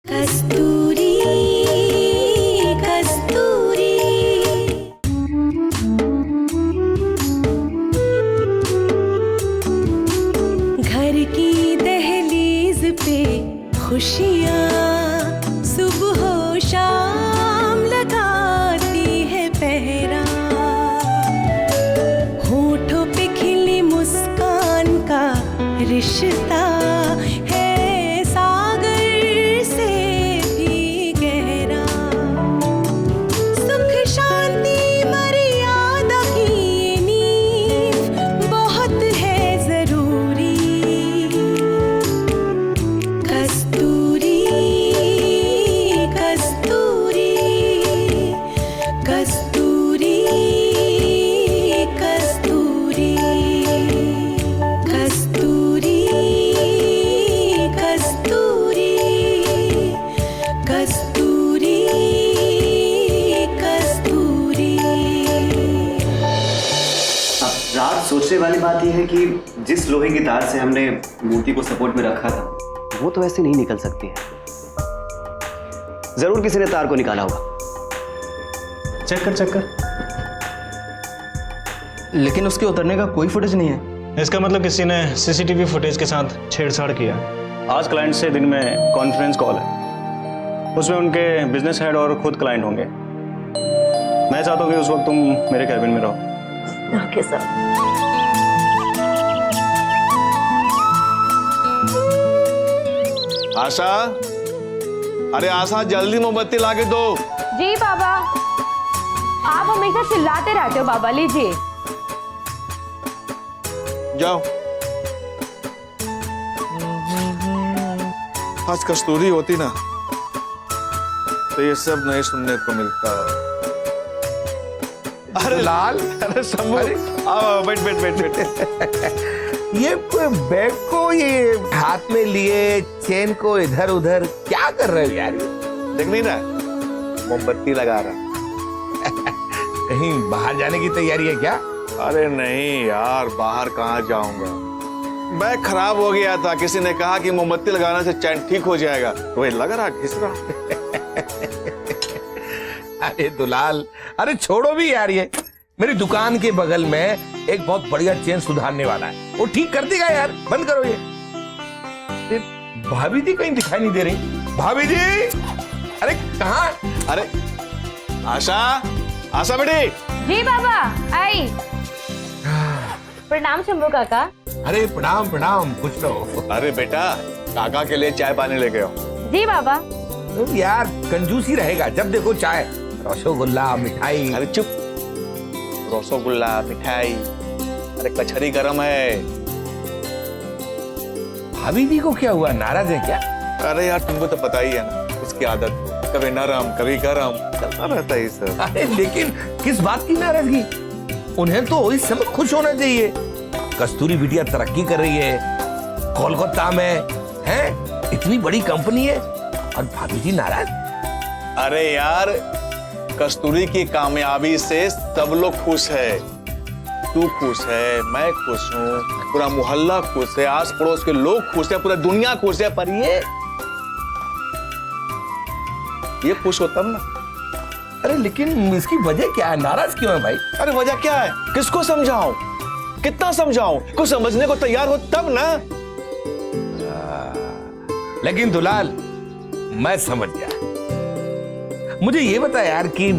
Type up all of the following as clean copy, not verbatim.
कस्तूरी कस्तूरी। घर की दहलीज पे खुशियाँ सुबह शाम लगाती है पहरा। होठों पे खिली मुस्कान का रिश्ता है सागर से भी गहरा। सुख शांति मर्यादा की नींव बहुत है जरूरी। कस्तूरी कस्तूरी कस्तूरी कस्तूरी कस्तूरी कस्तूरी कस्तूरी कस्तूरी। रात सोचने वाली बात यह है कि जिस लोहे की तार से हमने मूर्ति को सपोर्ट में रखा था वो तो ऐसे नहीं निकल सकती है। जरूर किसी ने तार को निकाला होगा। चेक कर। लेकिन उसके उतरने का कोई फुटेज नहीं है। इसका मतलब किसी ने सीसीटीवी फुटेज के साथ छेड़छाड़ किया। आज क्लाइंट से दिन में कॉन्फ्रेंस कॉल है, उसमें उनके बिजनेस हेड और खुद क्लाइंट होंगे। मैं चाहता हूँ कि उस वक्त तुम मेरे कैबिन में रहो। Okay sir. आशा, अरे आशा जल्दी मोमबत्ती लाके दो। जी बाबा, आप हमेशा चिल्लाते रहते हो बाबा, लीजिए। जाओ। आज कस्तूरी होती ना तो ये सब नहीं सुनने को मिलता। अरे लाल, अरे शंभू, आओ बैठ। ये बैग को ये हाथ में लिए चेन को इधर उधर क्या कर रहे हो यार? देख नहीं रहा, मोमबत्ती लगा रहा। कहीं बाहर जाने की तैयारी है क्या? अरे नहीं यार, बाहर कहाँ जाऊंगा। बैग खराब हो गया था, किसी ने कहा कि मोमबत्ती लगाने से चैन ठीक हो जाएगा, तो ये लग रहा घिस रहा। अरे दुलाल, अरे छोड़ो भी यार, ये मेरी दुकान के बगल में एक बहुत बढ़िया चेन सुधारने वाला है, वो ठीक कर देगा यार। बंद करो ये। भाभी जी कहीं दिखाई नहीं दे रही। भाभी जी, अरे कहाँ? अरे आशा, आशा बेटी। जी बाबा, आई। प्रणाम शंभू काका। अरे प्रणाम प्रणाम, कुछ तो। अरे बेटा, काका के लिए चाय पानी लेके आओ। जी बाबा। यार कंजूसी रहेगा, जब देखो चाय, रसोगुल्ला, मिठाई। अरे चुप, रसोगुल्ला, मिठाई। अरे कचहरी गरम है। भाभी जी को क्या हुआ, नाराज है क्या? अरे यार तुमको तो पता ही है ना, इसकी आदत, कभी नरम कभी गरम चलता रहता है सब। अरे लेकिन किस बात की नाराजगी? उन्हें तो इस समय खुश होना चाहिए। कस्तूरी बिटिया तरक्की कर रही है, कोलकाता में है, इतनी बड़ी कंपनी है, और भाभी जी नाराज? अरे यार, कस्तूरी की कामयाबी से सब लोग खुश है। तू खुश है, मैं खुश हूँ, पूरा मोहल्ला खुश है, आस पड़ोस के लोग खुश है, पूरा दुनिया खुश है। पर ये खुश हो तब ना। अरे लेकिन इसकी वजह क्या है, नाराज क्यों है भाई? अरे वजह क्या है, किसको समझाऊं, कितना समझाऊं? कुछ समझने को तैयार हो तब ना। लेकिन दुलाल, मैं समझ गया। मुझे ये बता यार कि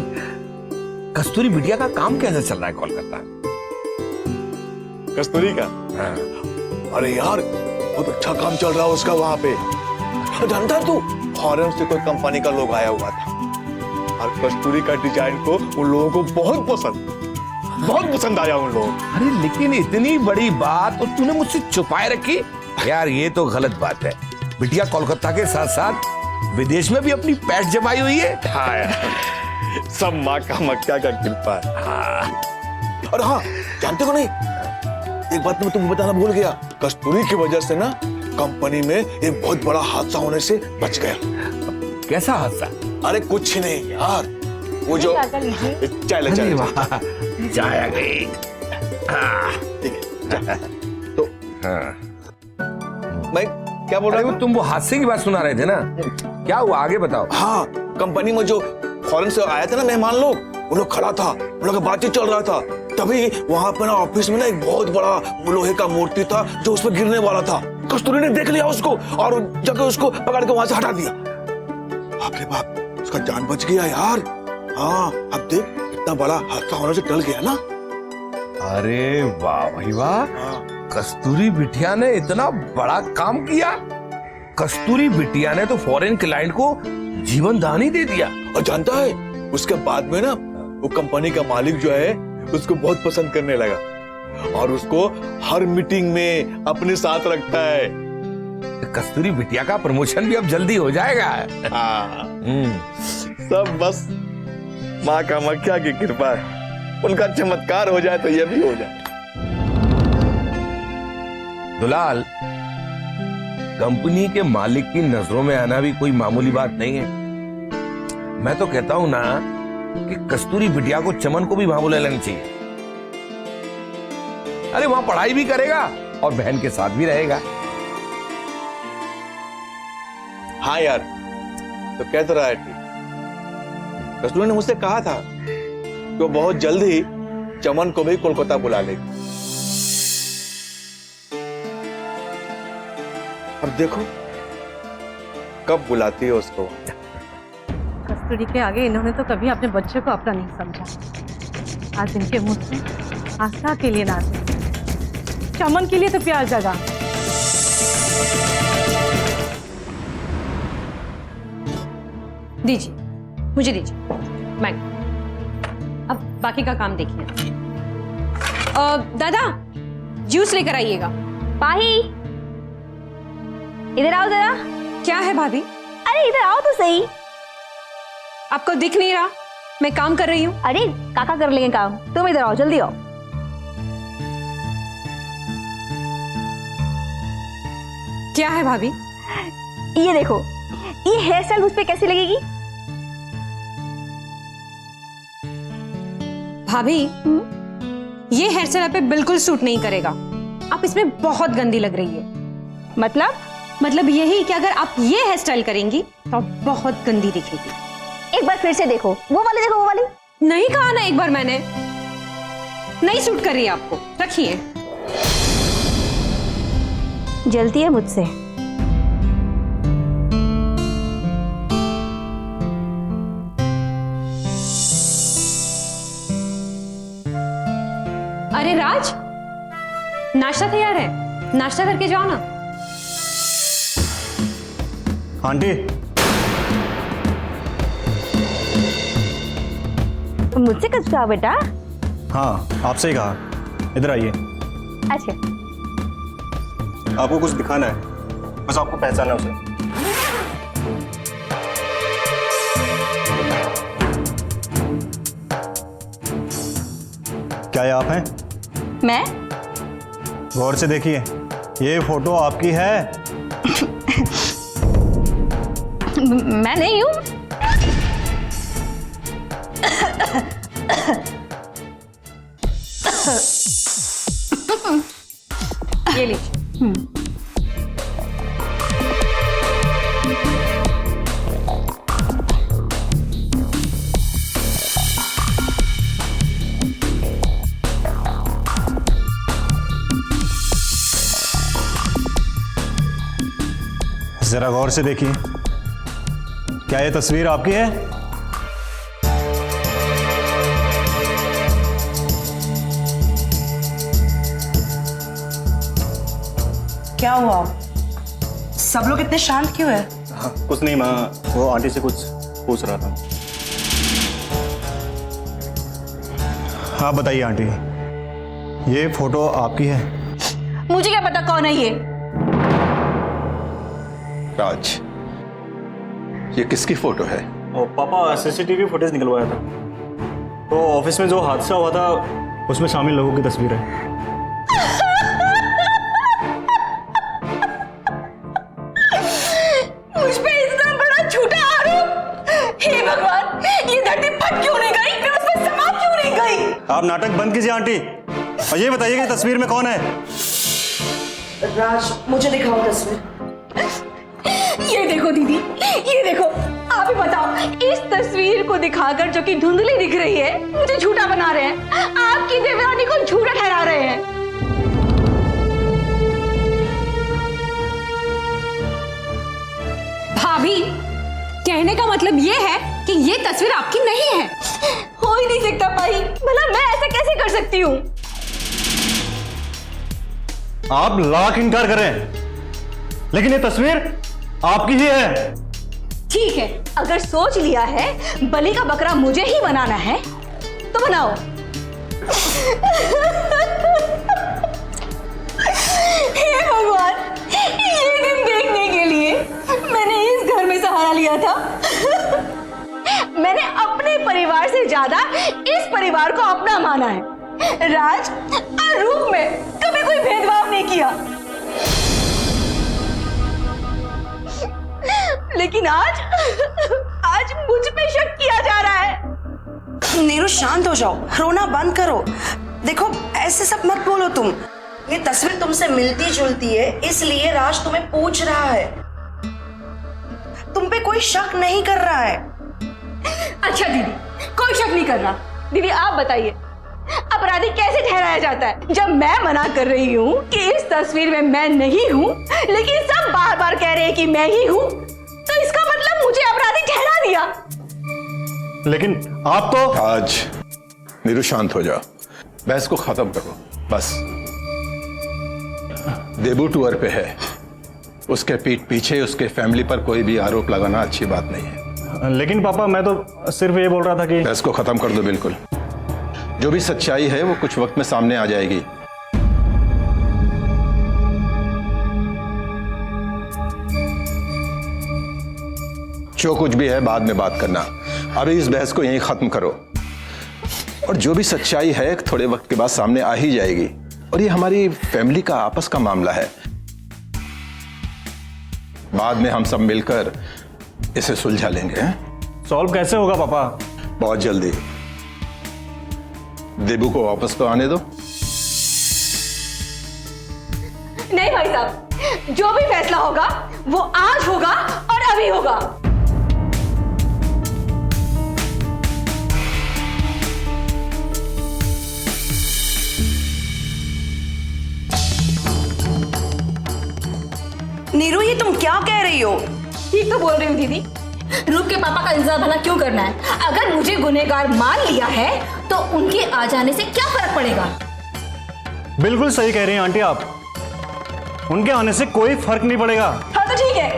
कस्तूरी बिटिया का काम कैसे चल रहा है कोलकाता? कस्तूरी का? हाँ। अरे यार बहुत अच्छा काम चल रहा है उसका वहां पे। जानता तू, फॉरेन से कोई कंपनी का लोग आया हुआ था, और कस्तूरी का डिजाइन को उन लोगों को बहुत पसंद आया उन लोगों। अरे लेकिन इतनी बड़ी बात और तूने मुझसे छुपाए रखी यार, ये तो गलत बात है। बिटिया कोलकाता के साथ साथ विदेश में भी अपनी पैठ जमाई हुई है। हाँ यार, सब माँ का मक्का का कृपा है। हाँ। और हाँ, जानते हो नहीं, एक बात मैं तुम्हें बताना भूल गया। कस्तूरी की वजह से ना कंपनी में एक बहुत बड़ा हादसा होने से बच गया। कैसा हादसा? अरे कुछ नहीं यार, वो जो चाय ले, चाय आ गई। ठीक है तो हाँ। मैं क्या बोल अरे रहा वो तुम वो हादसे की बात सुना रहे थे ना, क्या हुआ आगे बताओ। हाँ, कंपनी में जो फॉरेन से आया था ना मेहमान लोग, वो लोग खड़ा था, उन लोग का बातचीत चल रहा था, तभी वहां पे ना ऑफिस में ना एक बहुत बड़ा लोहे का मूर्ति था जो उस पर गिरने वाला था। कस्तूरी ने देख लिया उसको और जाकर उसको पकड़ के वहां से हटा दिया। बाप रे बाप, उसका जान बच गया यार। हाँ, अब देख इतना बड़ा हादसा होने से टल गया ना। अरे वाह भाई वाह, कस्तूरी बिटिया ने इतना बड़ा काम किया। कस्तूरी बिटिया ने तो फॉरेन क्लाइंट को जीवन दान ही दे दिया। और जानता है उसके बाद में ना वो कंपनी का मालिक जो है उसको बहुत पसंद करने लगा और उसको हर मीटिंग में अपने साथ रखता है। कस्तूरी बिटिया का प्रमोशन भी अब जल्दी हो जाएगा। सब बस माँ कामाख्या की कृपा है, उनका चमत्कार हो जाए तो ये भी हो जाए। दुलाल, कंपनी के मालिक की नजरों में आना भी कोई मामूली बात नहीं है। मैं तो कहता हूं ना कि कस्तूरी बिटिया को चमन को भी वहां बुला लेना चाहिए। अरे वहां पढ़ाई भी करेगा और बहन के साथ भी रहेगा। हाँ यार, तो कह तो रहा है ठीक। कस्तूरी ने मुझसे कहा था कि वो बहुत जल्द ही चमन को भी कोलकाता बुला लेगी। अब देखो कब बुलाती है उसको। कस्तूरी के आगे इन्होंने तो कभी अपने बच्चे को अपना नहीं समझा। आज इनके मुंह से आस्था के लिए नाच, चमन के लिए तो प्यार जगा। दीजिए, मुझे दीजिए। मैं अब बाकी का काम देखिए। दादा, जूस लेकर आइएगा। पाही, इधर आओ जरा। क्या है भाभी? अरे इधर आओ तो सही। आपको दिख नहीं रहा मैं काम कर रही हूँ? अरे काका कर लेंगे काम, तुम इधर आओ, जल्दी आओ। क्या है भाभी? ये देखो, ये हेयर स्टाइल मुझ पे कैसी लगेगी? भाभी, ये हेयर स्टाइल आप पे बिल्कुल सूट नहीं करेगा। आप इसमें बहुत गंदी लग रही है। मतलब यही कि अगर आप ये हेयर स्टाइल करेंगी तो आप बहुत गंदी दिखेगी। एक बार फिर से देखो, वो वाली देखो, वो वाली। नहीं कहा ना एक बार मैंने? नहीं सूट कर रही है आपको, रखिए। जलती है मुझसे। अरे राज, नाश्ता तैयार है, नाश्ता करके जाओ ना। आंटी, मुझसे कुछ कहा बेटा? हाँ आपसे ही कहा, इधर आइए। अच्छा, आपको कुछ दिखाना है, बस आपको पहचाना उसे। क्या ये आप हैं? मैं? गौर से देखिए, ये फोटो आपकी है? मैं नहीं हूँ। ये लीजिए। जरा गौर से देखिए, क्या ये तस्वीर आपकी है? क्या हुआ? सब लोग इतने शांत क्यों है? हाँ, कुछ नहीं माँ, वो आंटी से कुछ पूछ रहा था। हाँ बताइए आंटी, ये फोटो आपकी है? मुझे क्या पता कौन है ये? राज, ये किसकी फोटो है? ओ, पापा सीसीटीवी फुटेज निकलवाया था, तो ऑफिस में जो हादसा हुआ था उसमें शामिल लोगों की तस्वीर है। मुझ पे इतना बड़ा झूठा आरोप! हे भगवान, ये धरती फट क्यों नहीं गई? मैं उस पर समा क्यों नहीं गई? आप नाटक बंद कीजिए आंटी। और ये बताइए कि तस्वीर में कौन है? राज, मुझे दिखाओ तस्वीर। ये देखो दीदी, ये देखो। आप ही बताओ, इस तस्वीर को दिखाकर जो कि धुंधली दिख रही है, मुझे झूठा बना रहे हैं। आपकी देवरानी को झूठा ठहरा रहे हैं। भाभी, कहने का मतलब ये है कि ये तस्वीर आपकी नहीं है। हो ही नहीं सकता भाई, भला मैं ऐसा कैसे कर सकती हूँ? आप लाख इनकार करें, लेकिन ये तस्वीर आपकी ही है। ठीक है, अगर सोच लिया है बलि का बकरा मुझे ही बनाना है तो बनाओ। हे भगवान, ये दिन देखने के लिए मैंने इस घर में सहारा लिया था। मैंने अपने परिवार से ज्यादा इस परिवार को अपना माना है। राज और रूप में कभी कोई भेदभाव नहीं किया, लेकिन आज मुझ पे शक किया जा रहा है। नीरू, शांत हो जाओ, रोना बंद करो। देखो, ऐसे सब मत बोलो तुम। ये तस्वीर तुमसे मिलती जुलती है, इसलिए राज तुम्हें पूछ रहा है। तुम पे कोई शक नहीं कर रहा है। अच्छा दीदी, कोई शक नहीं कर रहा। दीदी आप बताइए, अपराधी कैसे ठहराया जाता है? जब मैं मना कर रही हूँ कि इस तस्वीर में मैं नहीं हूँ, लेकिन सब बार बार कह रहे हैं कि मैं ही हूँ, तो इसका मतलब मुझे अपराधी ठहरा दिया। लेकिन आप तो आज नीरू शांत हो जाओ, बहस को खत्म करो बस। देबू टूर पे है, उसके पीठ पीछे उसके फैमिली पर कोई भी आरोप लगाना अच्छी बात नहीं है। लेकिन पापा, मैं तो सिर्फ ये बोल रहा था कि बहस को खत्म कर दो बिल्कुल। जो भी सच्चाई है वो कुछ वक्त में सामने आ जाएगी। जो कुछ भी है बाद में बात करना, अभी इस बहस को यहीं खत्म करो। और जो भी सच्चाई है थोड़े वक्त के बाद सामने आ ही जाएगी, और ये हमारी फैमिली का आपस का मामला है। बाद में हम सब मिलकर इसे सुलझा लेंगे। सॉल्व कैसे होगा पापा? बहुत जल्दी। देबू को वापस तो आने दो। नहीं भाई साहब, जो भी फैसला होगा वो आज होगा और अभी होगा। नीरू, ये तुम क्या कह रही हो? ठीक तो बोल रही हूँ दीदी। रूप के पापा का इंतजार भला क्यों करना है? अगर मुझे गुनहगार मान लिया है तो उनके आ जाने से क्या फर्क पड़ेगा? बिल्कुल सही कह रही हैं आंटी आप, उनके आने से कोई फर्क नहीं पड़ेगा। हाँ तो ठीक है,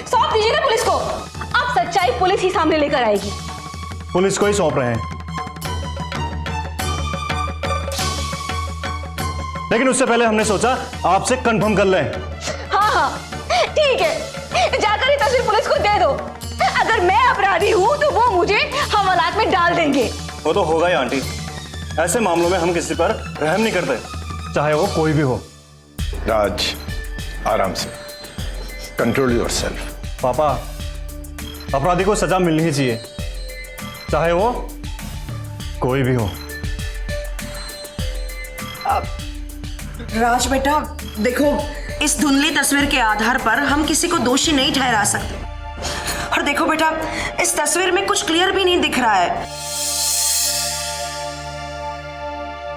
सौंप दीजिए ना पुलिस को। अब सच्चाई पुलिस ही सामने लेकर आएगी। पुलिस को ही सौंप रहे हैं, लेकिन उससे पहले हमने सोचा आपसे कंफर्म कर लें। हाँ ठीक है, जाकर ये तस्वीर पुलिस को दे दो। अगर मैं अपराधी हूँ तो वो मुझे हवालात में डाल देंगे। वो तो होगा ही आंटी, ऐसे मामलों में हम किसी पर रहम नहीं करते, चाहे वो कोई भी हो। राज, आराम से, कंट्रोल योरसेल्फ। पापा, अपराधी को सजा मिलनी ही चाहिए, चाहे वो कोई भी हो। राज बेटा, देखो, इस धुंधली तस्वीर के आधार पर हम किसी को दोषी नहीं ठहरा सकते। और देखो बेटा, इस तस्वीर में कुछ क्लियर भी नहीं दिख रहा है।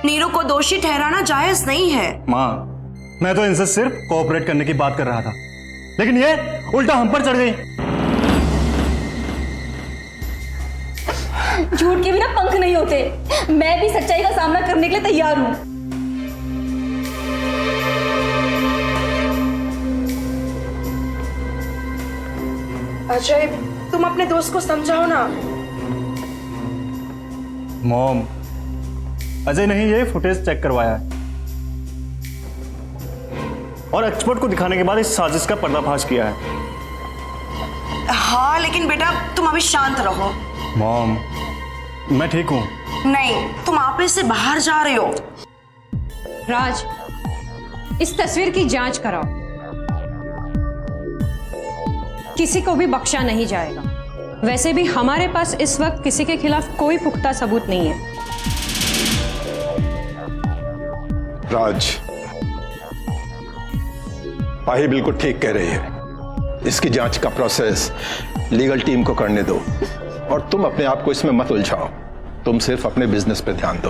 नीरू को दोषी ठहराना जायज नहीं है। माँ, मैं तो इनसे सिर्फ कोऑपरेट करने की बात कर रहा था, लेकिन ये उल्टा हम पर चढ़ गई। झूठ के बिना पंख नहीं होते। मैं भी सच्चाई का सामना करने के लिए तैयार हूँ। अजय, तुम अपने दोस्त को समझाओ ना। मॉम, अजय नहीं ये फुटेज चेक करवाया है और एक्सपर्ट को दिखाने के बाद इस साजिश का पर्दाफाश किया है। हाँ, लेकिन बेटा तुम अभी शांत रहो। मॉम, मैं ठीक हूं। नहीं, तुम ऑफिस से बाहर जा रहे हो। राज, इस तस्वीर की जांच कराओ। किसी को भी बख्शा नहीं जाएगा। वैसे भी हमारे पास इस वक्त किसी के खिलाफ कोई पुख्ता सबूत नहीं है। राज, पाही बिल्कुल ठीक कह रही है। इसकी जांच का प्रोसेस लीगल टीम को करने दो और तुम अपने आप को इसमें मत उलझाओ। तुम सिर्फ अपने बिजनेस पे ध्यान दो।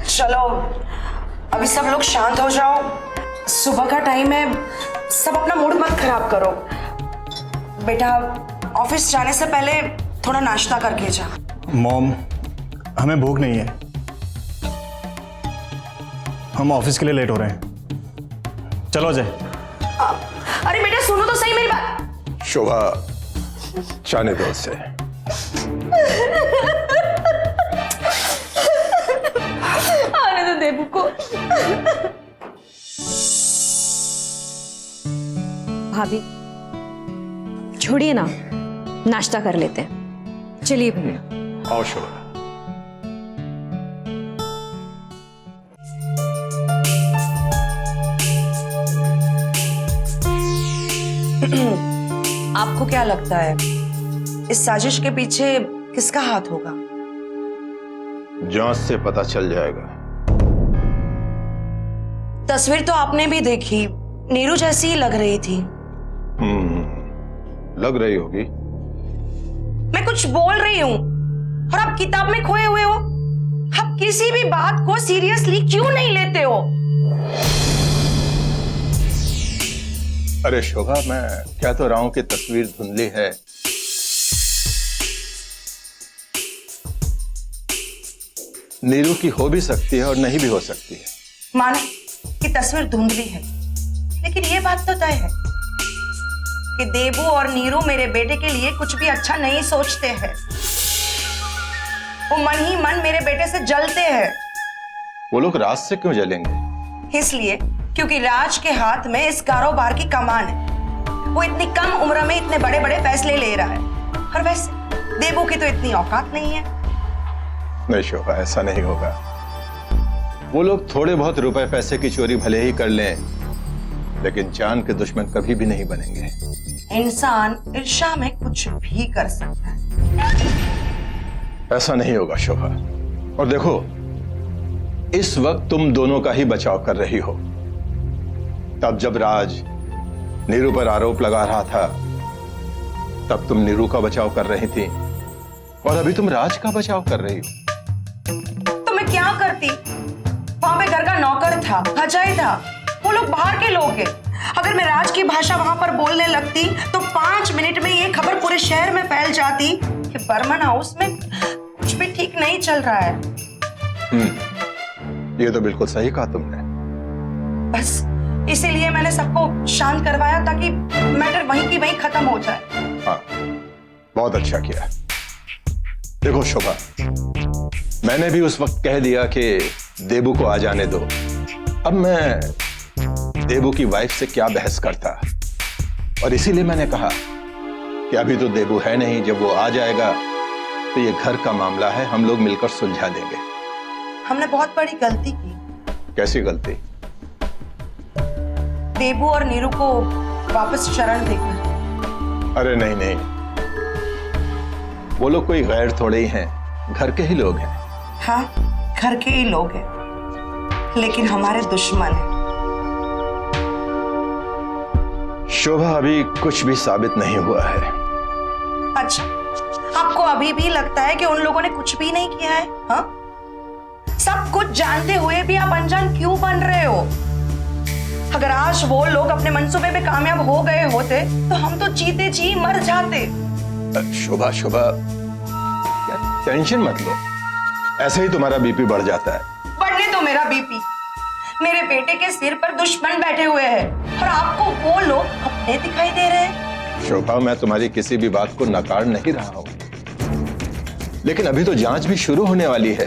चलो अभी सब लोग शांत हो जाओ, सुबह का टाइम है, सब अपना मूड मत खराब करो। बेटा ऑफिस जाने से पहले थोड़ा नाश्ता करके जा। मॉम, हमें भूख नहीं है, हम ऑफिस के लिए लेट हो रहे हैं। चलो अजय। अरे बेटा सुनो तो सही मेरी बात। शोभा, जाने दो उसे। आने दो देबू को। भाभी छोड़िए ना, नाश्ता कर लेते हैं। चलिए भैया। आओ शोभा। आपको क्या लगता है इस साजिश के पीछे किसका हाथ होगा? जांच से पता चल जाएगा। तस्वीर तो आपने भी देखी, नीरू जैसी ही लग रही थी। लग रही होगी। मैं कुछ बोल रही हूं और आप किताब में खोए हुए हो। आप किसी भी बात को सीरियसली क्यों नहीं लेते हो? अरे शोभा, मैं कह तो रहा हूं कि तस्वीर धुंधली है। नीरू की हो भी सकती है और नहीं भी हो सकती है। माने कि तस्वीर धुंधली है, लेकिन ये बात तो तय है कि देबू और नीरू मेरे बेटे के लिए कुछ भी अच्छा नहीं सोचते हैं। वो मन ही मन मेरे बेटे से जलते हैं। वो लोग राज से क्यों जलेंगे? इसलिए क्योंकि राज के हाथ में इस कारोबार की कमान है। वो इतनी कम उम्र में इतने बड़े बड़े फैसले ले रहा है, और वैसे देबू की तो इतनी औकात नहीं है। नहीं शोभा, ऐसा नहीं होगा। वो लोग थोड़े बहुत रुपए पैसे की चोरी भले ही कर लें, लेकिन जान के दुश्मन कभी भी नहीं बनेंगे। इंसान ईर्ष्या में कुछ भी कर सकता है। ऐसा नहीं होगा शोभा। और देखो, इस वक्त तुम दोनों का ही बचाव कर रही हो। तब जब राज नीरू पर आरोप लगा रहा था, तब तुम नीरू का बचाव कर रही थी, और अभी तुम राज का बचाव कर रही हो। तो मैं क्या करती? वहां पे घर का नौकर था, अजय था, वो लोग बाहर के लोग हैं। अगर मैं राज की भाषा वहां पर बोलने लगती तो 5 मिनट में ये खबर पूरे शहर में फैल जाती कि बर्मन हाउस में कुछ भी ठीक नहीं चल रहा है। ये तो बिल्कुल सही कहा तुमने। बस इसीलिए मैंने सबको शांत करवाया ताकि मैटर वहीं की वहीं खत्म हो जाए। हाँ, बहुत अच्छा किया। देखो शोभा, मैंने भी उस वक्त कह दिया कि देबू को आ जाने दो। अब मैं देबू की वाइफ से क्या बहस करता, और इसीलिए मैंने कहा कि अभी तो देबू है नहीं, जब वो आ जाएगा तो ये घर का मामला है, हम लोग मिलकर सुलझा देंगे। हमने बहुत बड़ी गलती की। कैसी गलती? देबू और नीरू को वापस शरण देकर। अरे नहीं नहीं, वो लोग कोई गैर थोड़े ही हैं, घर के ही लोग हैं। हाँ, घर के ही लोग हैं, लेकिन हमारे दुश्मन हैं। शोभा, अभी कुछ भी साबित नहीं हुआ है। अच्छा, आपको अभी भी लगता है कि उन लोगों ने कुछ भी नहीं किया है? हाँ, सब कुछ जानते हुए भी आप अनजान क्यों बन रहे हो? अगर आज वो लोग अपने मंसूबे में कामयाब हो गए होते तो हम तो जीते जी मर जाते। शोभा शोभा, टेंशन मत लो, ऐसे ही तुम्हारा बीपी बढ़ जाता है। बढ़ने दो मेरा बीपी। मेरे बेटे के सिर पर दुश्मन बैठे हुए हैं और आपको वो लोग अपने दिखाई दे रहे हैं। शोभा, मैं तुम्हारी किसी भी बात को नकार नहीं रहा हूं, लेकिन अभी तो जांच भी शुरू होने वाली है,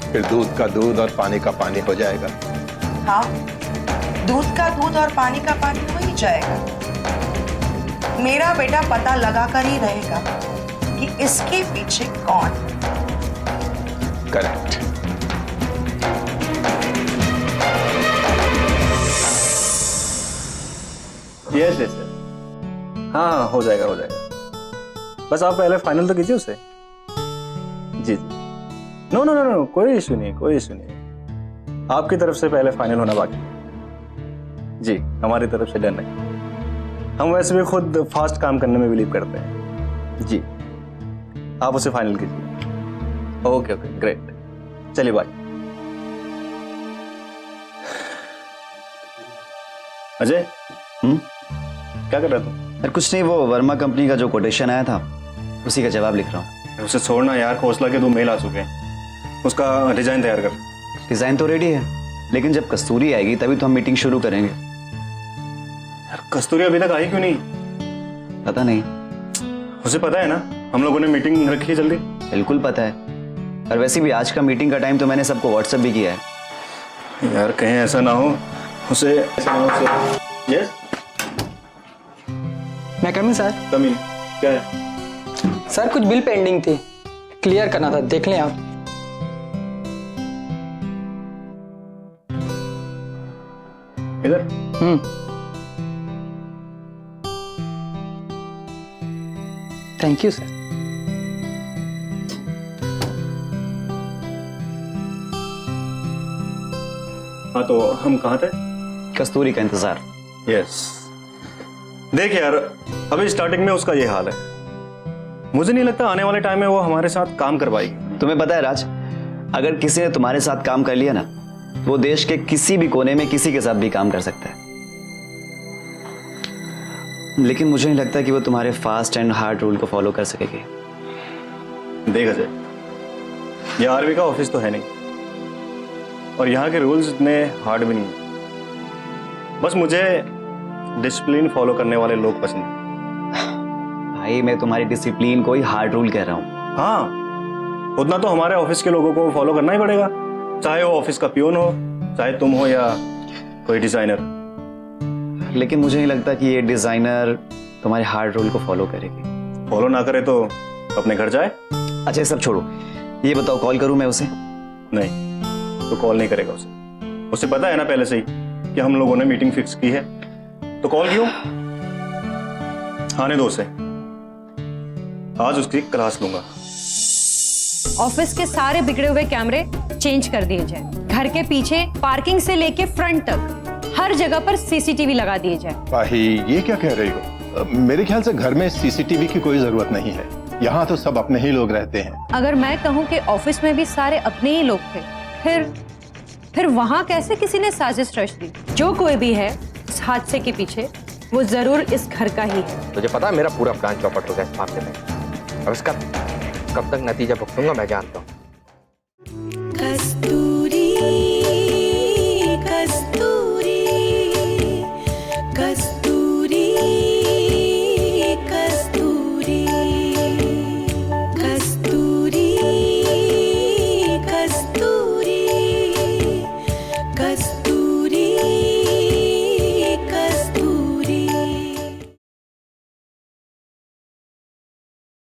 फिर दूध का दूध और पानी का पानी हो जाएगा। हाँ, दूध का दूध और पानी का पानी हो ही जाएगा। मेरा बेटा पता लगा कर ही रहेगा कि इसके पीछे कौन। करेक्ट। Yes yes sir. हाँ, हो जाएगा हो जाएगा। बस आप पहले फाइनल तो कीजिए उसे। जी जी। नो नो नो नो, कोई इशू नहीं, कोई इशू नहीं। आपकी तरफ से पहले फाइनल होना बाकी है। जी, हमारी तरफ से डन है। हम वैसे भी खुद फास्ट काम करने में बिलीव करते हैं। जी, आप उसे फाइनल कीजिए। Okay okay, great. चलिए बाय। अजय, क्या कर रहा तू? यार कुछ नहीं, वो वर्मा कंपनी का जो कोटेशन आया था उसी का जवाब लिख रहा हूँ। उसे छोड़ना यार, खोसला के 2 मेल आ चुके हैं। उसका डिजाइन तैयार कर। डिजाइन तो रेडी है, लेकिन जब कस्तूरी आएगी तभी तो हम मीटिंग शुरू करेंगे। यार कस्तूरी अभी तक आई क्यों नहीं? पता नहीं। उसे पता है ना हम लोगों ने मीटिंग रखी है जल्दी? बिल्कुल पता है, और वैसे भी आज का मीटिंग का टाइम तो मैंने सबको व्हाट्सएप भी किया है। यार कहीं ऐसा ना हो उसे यस मैं कमी सर। कमी क्या है? सर कुछ बिल पेंडिंग थी, क्लियर करना था, देख लें आप। इधर। Thank you sir. हाँ तो हम कहाँ थे? कस्तूरी का इंतजार। यस। देख यार, अभी स्टार्टिंग में उसका ये हाल है। मुझे नहीं लगता आने वाले टाइम में वो हमारे साथ काम कर पाएगी। तुम्हें पता है राज, अगर किसी ने तुम्हारे साथ काम कर लिया ना, तो वो देश के किसी भी कोने में किसी के साथ भी काम कर सकता है। लेकिन मुझे नहीं लगता कि वो तुम्हारे फास्ट एंड हार्ड रूल को फॉलो कर सकेगी। देख अजय, ये आरवी का ऑफिस तो है नहीं, और यहाँ के रूल्स इतने हार्ड भी नहीं है। बस मुझे डिसिप्लिन फॉलो करने वाले लोग पसंद हैं। भाई मैं तुम्हारी डिसिप्लिन को ही हार्ड रूल कह रहा हूँ। हाँ, उतना तो हमारे ऑफिस के लोगों को फॉलो करना ही पड़ेगा, चाहे वो ऑफिस का पियून हो, चाहे तुम हो या कोई डिजाइनर। लेकिन मुझे नहीं लगता कि ये डिजाइनर तुम्हारे हार्ड रूल को फॉलो करेगी। फॉलो ना करे तो अपने घर जाए। अच्छा ये सब छोड़ो, ये बताओ कॉल करूं मैं उसे? नहीं, तो कॉल नहीं करेगा उसे। उसे पता है ना पहले से ही कि हम लोगों ने मीटिंग फिक्स की है, तो कॉल क्यों? आने दो उसे, आज उसकी क्लास लूंगा। ऑफिस के सारे बिगड़े हुए कैमरे चेंज कर दिए जाए। घर के पीछे पार्किंग से लेके फ्रंट तक हर जगह पर सीसीटीवी लगा दिए जाए। भाई ये क्या कह रही हो? मेरे ख्याल से घर में सीसीटीवी की कोई जरूरत नहीं है, यहाँ तो सब अपने ही लोग रहते हैं। अगर मैं कहूँ कि ऑफिस में भी सारे अपने ही लोग थे, फिर वहां कैसे किसी ने साजिश रच दी? जो कोई भी है इस हादसे के पीछे, वो जरूर इस घर का ही है। तुझे पता है मेरा पूरा प्लान चौपट हो गया इस मामले में। अब इसका कब तक नतीजा भुगतूंगा मैं जानता हूँ। कस्तूरी कस्तूरी कस्तूरी